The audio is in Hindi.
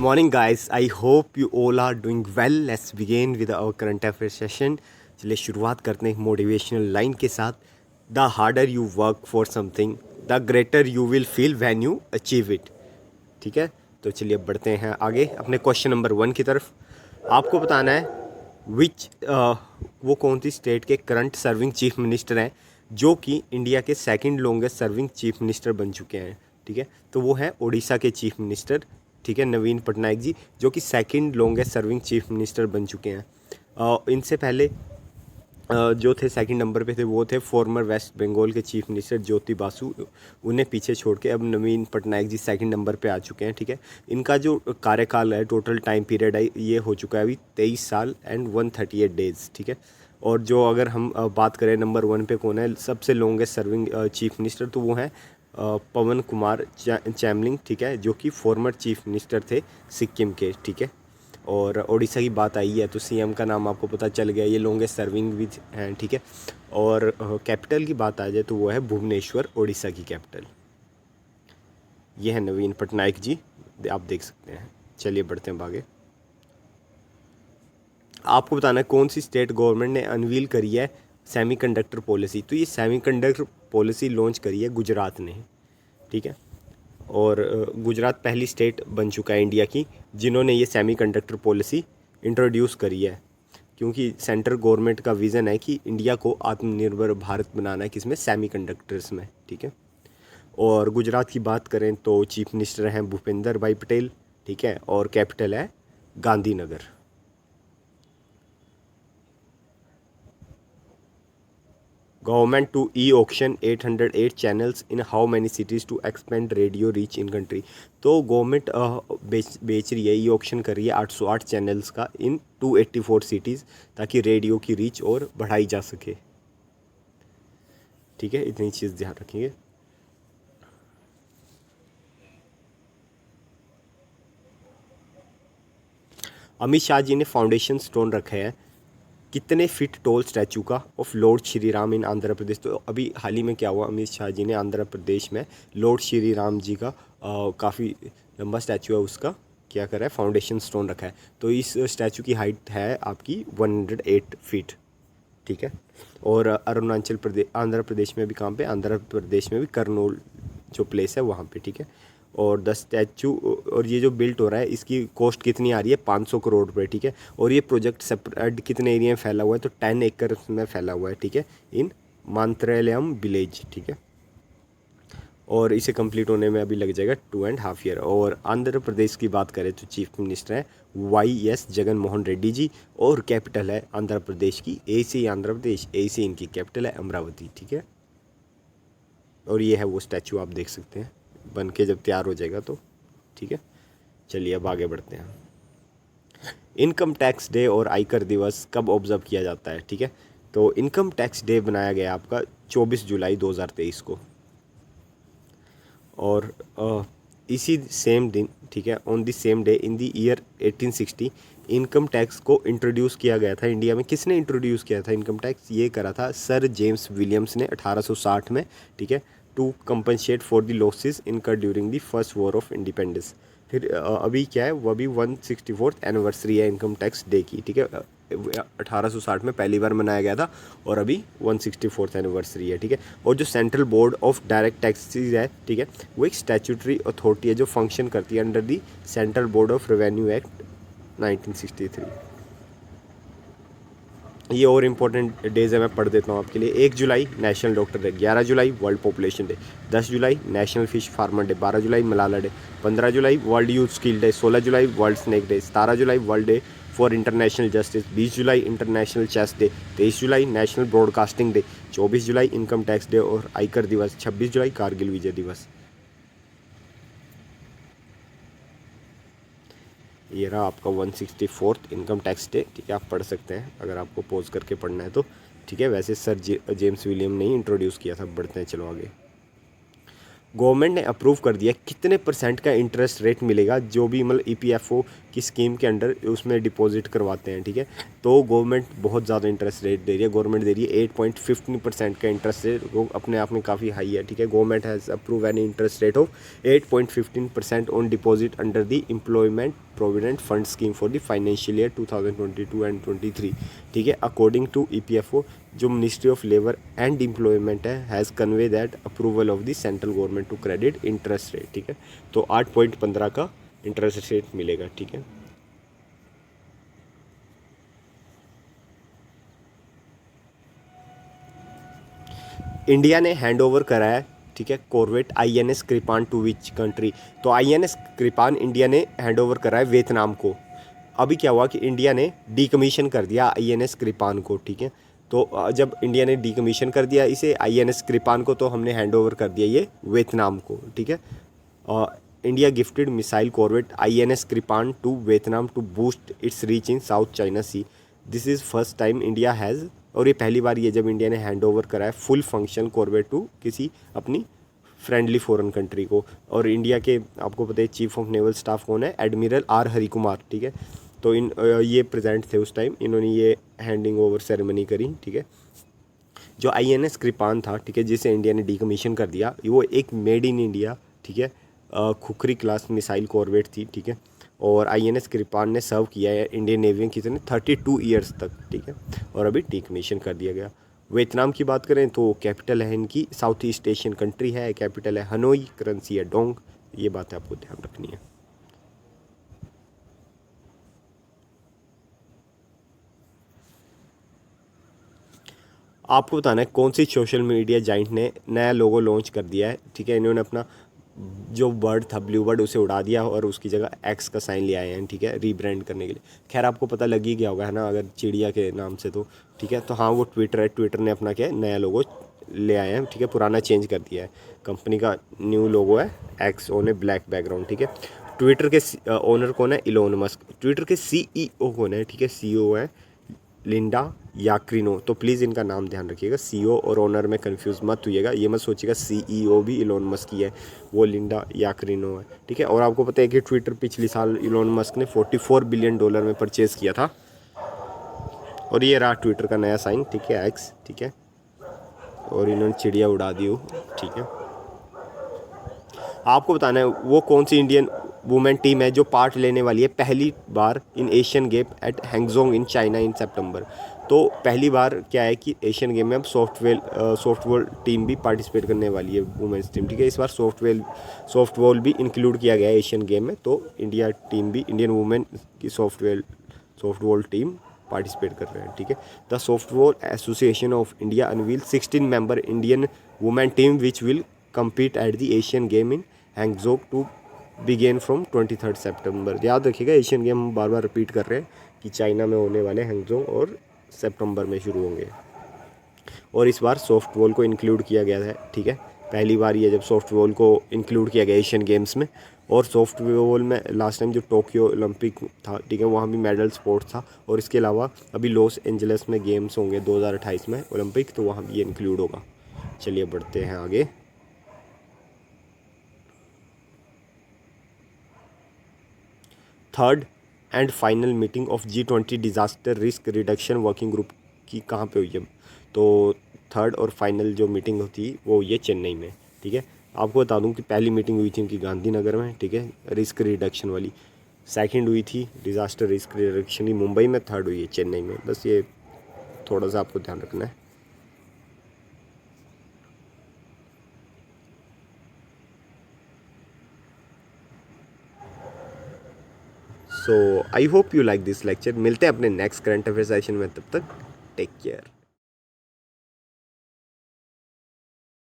morning, guys. I hope you all are doing well. Let's begin with our current affairs session. चलिए शुरुआत करते हैं एक मोटिवेशनल लाइन के साथ. The harder you work for something the greater you will feel when you achieve it. ठीक है, तो चलिए बढ़ते हैं आगे अपने क्वेश्चन नंबर 1 की तरफ. आपको बताना है विच वो कौन सी स्टेट के करंट सर्विंग चीफ मिनिस्टर हैं जो कि इंडिया के second longest serving chief minister बन चुके हैं. ठीक है, तो वो हैं उड़ीसा के चीफ मिनिस्टर. ठीक है, नवीन पटनायक जी, जो कि second longest serving chief minister बन चुके हैं. इनसे पहले जो थे सेकंड नंबर पे थे वो थे फॉर्मर वेस्ट बंगाल के चीफ मिनिस्टर ज्योति बासु. उन्हें पीछे छोड़ के अब नवीन पटनायक जी सेकंड नंबर पे आ चुके हैं. ठीक है, इनका जो कार्यकाल है, टोटल टाइम पीरियड है, ये हो चुका है अभी 23 साल एंड 138 डेज़. ठीक है, और जो अगर हम बात करें नंबर 1 पे कौन है सबसे लॉन्गेस्ट सर्विंग चीफ मिनिस्टर, तो वो हैं पवन कुमार चैमलिंग. ठीक है, जो कि फॉर्मर चीफ मिनिस्टर थे सिक्किम के. ठीक है, और उड़ीसा की बात आई है तो सीएम का नाम आपको पता चल गया, ये लॉन्गेस्ट सर्विंग भी हैं. ठीक है, और कैपिटल की बात आ जाए तो वो है भुवनेश्वर, उड़ीसा की कैपिटल. ये है नवीन पटनायक जी, आप देख सकते हैं. चलिए बढ़ते हैं आगे. आपको बताना है कौन सी स्टेट गवर्नमेंट ने अनवील करी है सेमीकंडक्टर पॉलिसी. तो ये सेमीकंडक्टर पॉलिसी लॉन्च करी है गुजरात ने. ठीक है, और गुजरात पहली स्टेट बन चुका है इंडिया की जिन्होंने ये सेमीकंडक्टर पॉलिसी इंट्रोड्यूस करी है, क्योंकि सेंट्रल गवर्नमेंट का विज़न है कि इंडिया को आत्मनिर्भर भारत बनाना है किसमें, सेमीकंडक्टर्स में. ठीक है, और गुजरात की बात करें तो चीफ मिनिस्टर हैं भूपेंद्र भाई पटेल. ठीक है, और कैपिटल है Gandhinagar. Government to e auction 808 channels in how many cities to expand radio reach in country. तो गवर्नमेंट बेच रही है, ई ऑक्शन कर रही है 808 चैनल्स का इन 284 सिटीज़, ताकि रेडियो की रीच और बढ़ाई जा सके. ठीक है, इतनी चीज़ ध्यान रखेंगे. अमित शाह जी ने फाउंडेशन स्टोन रखे हैं कितने फीट टॉल स्टैचू का ऑफ लॉर्ड श्री राम इन आंध्र प्रदेश. तो अभी हाल ही में क्या हुआ, अमित शाह जी ने आंध्र प्रदेश में लॉर्ड श्री राम जी का काफ़ी लंबा स्टैचू है, उसका क्या करा है, फाउंडेशन स्टोन रखा है. तो इस स्टैचू की हाइट है आपकी 108 फीट. ठीक है, और अरुणाचल प्रदेश, आंध्र प्रदेश में भी कहाँ पे, आंध्र प्रदेश में भी करनूल जो प्लेस है वहाँ पे. ठीक है, और 10 स्टैचू, और ये जो बिल्ट हो रहा है इसकी कॉस्ट कितनी आ रही है, 500 करोड़ रुपये. ठीक है, और ये प्रोजेक्ट सेपरेट कितने एरिया में फैला हुआ है, तो 10 एकड़ में फैला हुआ है. ठीक है, इन मांत्रेलयम विलेज. ठीक है, और इसे कंप्लीट होने में अभी लग जाएगा 2.5 ईयर. और आंध्र प्रदेश की बात करें तो चीफ मिनिस्टर हैं YS जगन मोहन रेड्डी जी, और कैपिटल है आंध्र प्रदेश की ऐसे आंध्र प्रदेश, ऐसे इनकी कैपिटल है अमरावती. ठीक है, और ये है वो स्टैचू, आप देख सकते हैं बन के जब तैयार हो जाएगा तो. ठीक है, चलिए अब आगे बढ़ते हैं. इनकम टैक्स डे और आयकर दिवस कब ऑब्जर्व किया जाता है. ठीक है, तो इनकम टैक्स डे बनाया गया आपका 24 जुलाई 2023 को, और इसी सेम दिन, ठीक है, on the same day in the year 1860 income tax को इंट्रोड्यूस किया गया था इंडिया में. किसने इंट्रोड्यूस किया था इनकम टैक्स, ये करा था सर जेम्स विलियम्स ने 1860 में. ठीक है, to compensate for the losses incurred during the first war of independence. फिर अभी क्या है, वो अभी 164th एनिवर्सरी है इनकम टैक्स डे की. ठीक है, 1860 में पहली बार मनाया गया था और अभी 164th एनिवर्सरी है. ठीक है, और जो central board of direct taxes है, ठीक है, वो एक स्टैट्यूटरी अथॉरिटी है जो फंक्शन करती है under the central board of revenue act 1963. ये और इम्पोर्टेंट डेज है, मैं पढ़ देता हूँ आपके लिए. 1 जुलाई नेशनल डॉक्टर डे, 11 जुलाई वर्ल्ड पॉपुलेशन डे, 10 जुलाई नेशनल फिश फार्मर डे, 12 जुलाई मलाला डे, 15 जुलाई वर्ल्ड यूथ स्किल डे, 16 जुलाई वर्ल्ड स्नेक डे, 17 जुलाई world day for international justice, 20 जुलाई इंटरनेशनल चेस डे, 23 जुलाई नेशनल ब्रॉडकास्टिंग डे, 24 जुलाई इनकम टैक्स डे और आयकर दिवस, 26 जुलाई कारगिल विजय दिवस. ये रहा आपका 164th इनकम टैक्स डे. ठीक है, आप पढ़ सकते हैं अगर आपको पॉज करके पढ़ना है तो. ठीक है, वैसे सर जेम्स विलियम ने ही इंट्रोड्यूस किया था. बढ़ते हैं चलो आगे. गवर्नमेंट ने अप्रूव कर दिया कितने परसेंट का इंटरेस्ट रेट मिलेगा जो भी मतलब ईपीएफओ की स्कीम के अंडर उसमें डिपॉजिट करवाते हैं, ठीक है। तो गवर्नमेंट बहुत ज़्यादा इंटरेस्ट रेट दे रही है, गवर्नमेंट दे रही है 8.15% का इंटरेस्ट रेट, वो अपने आप में काफ़ी हाई है, ठीक है। Government has approve an interest rate of 8.15% on deposit under the employment provident fund scheme for the financial year 2022 and 23, ठीक है। अकॉर्डिंग टू ईपीएफओ, जो ministry of labour and employment has convey that approval of the central government to credit interest rate, ठीक है। तो 8.15 का इंटरेस्ट रेट मिलेगा, ठीक है। इंडिया ने हैंड ओवर करा है, ठीक है, corvette INS Kirpan to which country. तो आईएनएस कृपान इंडिया ने हैंड ओवर करा है वियतनाम को। अभी क्या हुआ कि इंडिया ने डीकमीशन कर दिया आईएनएस कृपान को, ठीक है। तो जब इंडिया ने डीकमीशन कर दिया इसे आईएनएस कृपान को, तो हमने हैंड ओवर कर दिया ये वियतनाम को, ठीक है। India gifted missile corvette INS Kirpan to Vietnam to boost its reach in South China Sea. This is first time India has, और ये पहली बार ये जब इंडिया ने हैंड ओवर करा है फुल फंक्शन कॉर्वेट टू किसी अपनी फ्रेंडली फॉरेन कंट्री को। और इंडिया के आपको पता है चीफ ऑफ नेवल स्टाफ कौन है, एडमिरल आर हरिकुमार, ठीक है। तो ये प्रेजेंट थे उस टाइम, इन्होंने ये हैंडिंग ओवर सेरेमनी करी, ठीक है। जो आईएनएस कृपान था, ठीक है, जिसे इंडिया ने डीकमीशन कर दिया, वो एक मेड इन इंडिया, ठीक है, खुखरी क्लास मिसाइल कॉर्वेट थी, ठीक है। और आईएनएस कृपान ने सर्व किया है इंडियन नेवी कितने 32 ईयर्स तक, ठीक है। और अभी डीकमीशन कर दिया गया। वियतनाम की बात करें तो कैपिटल है इनकी, साउथ ईस्ट एशियन कंट्री है, कैपिटल है हनोई, करेंसी है डोंग। ये बात आपको ध्यान रखनी है। आपको बताना है कौन सी सोशल मीडिया जाइंट ने नया लोगो लॉन्च कर दिया है, ठीक है। इन्होंने अपना जो बर्ड था ब्लू बर्ड उसे उड़ा दिया और उसकी जगह एक्स का साइन ले आए हैं, ठीक है, रीब्रांड करने के लिए। खैर आपको पता लग ही गया होगा, है ना, अगर चिड़िया के नाम से तो, ठीक है। तो हाँ, वो ट्विटर है, ट्विटर ने अपना क्या है नया लोगो ले आए हैं, ठीक है, पुराना चेंज कर दिया है। कंपनी का न्यू लोगो है x on A black background, ठीक है। ट्विटर के ओनर कौन है, इलोन मस्क। ट्विटर के सीईओ कौन है, ठीक है, सीईओ है लिंडा याक्रिनो। तो प्लीज़ इनका नाम ध्यान रखिएगा, सीईओ और ओनर में कंफ्यूज मत होइएगा, ये मत सोचिएगा सीईओ भी इलोन मस्क ही है, वो लिंडा याक्रिनो है, ठीक है। और आपको पता है कि ट्विटर पिछले साल इलोन मस्क ने $44 बिलियन में परचेज़ किया था। और ये रहा ट्विटर का नया साइन, ठीक है, एक्स, ठीक है। और इन्होंने चिड़िया उड़ा दी हो, ठीक है। आपको बताना है वो कौन सी इंडियन वुमेन टीम है जो पार्ट लेने वाली है पहली बार in Asian game at Hangzhou in China in सितंबर। तो पहली बार क्या है कि एशियन गेम में अब सॉफ्टवेयर टीम भी पार्टिसिपेट करने वाली है, वुमेन्स टीम, ठीक है। इस बार सॉफ्टबॉल भी इंक्लूड किया गया है एशियन गेम में, तो इंडिया टीम भी, इंडियन वुमेन की सॉफ्टबॉल टीम पार्टिसिपेट कर रहे हैं, ठीक है। The softball association of India unveil 16 member Indian women team which will compete at the Asian Game in Hangzhou to begin from 23 सितंबर। याद रखिएगा एशियन गेम हम बार बार रिपीट कर रहे हैं कि चाइना में होने वाले हैंगजो और सितंबर में शुरू होंगे। और इस बार सॉफ्टबॉल को इंक्लूड किया गया है, ठीक है। पहली बार ये जब सॉफ्टबॉल को इंक्लूड किया गया एशियन गेम्स में। और सॉफ्टबॉल में लास्ट टाइम जो टोक्यो ओलंपिक था, ठीक है, वहाँ भी मेडल स्पोर्ट था। और इसके अलावा अभी लॉस एंजलिस में गेम्स होंगे 2028 में ओलंपिक, तो वहाँ भी ये इंक्लूड होगा। चलिए बढ़ते हैं आगे। Third and final meeting of G20 disaster risk reduction working group की कहाँ पे हुई है? तो थर्ड और फाइनल जो मीटिंग होती है वो ये चेन्नई में, ठीक है। आपको बता दूं कि पहली मीटिंग हुई थी उनकी गांधीनगर में, ठीक है, रिस्क रिडक्शन वाली। सेकंड हुई थी डिज़ास्टर रिस्क रिडक्शन की मुंबई में, थर्ड हुई है चेन्नई में। बस ये थोड़ा सा आपको ध्यान रखना है। So I hope you like this lecture. मिलते हैं अपने नेक्स्ट करंट अफेयर सेशन में, तब तक टेक केयर।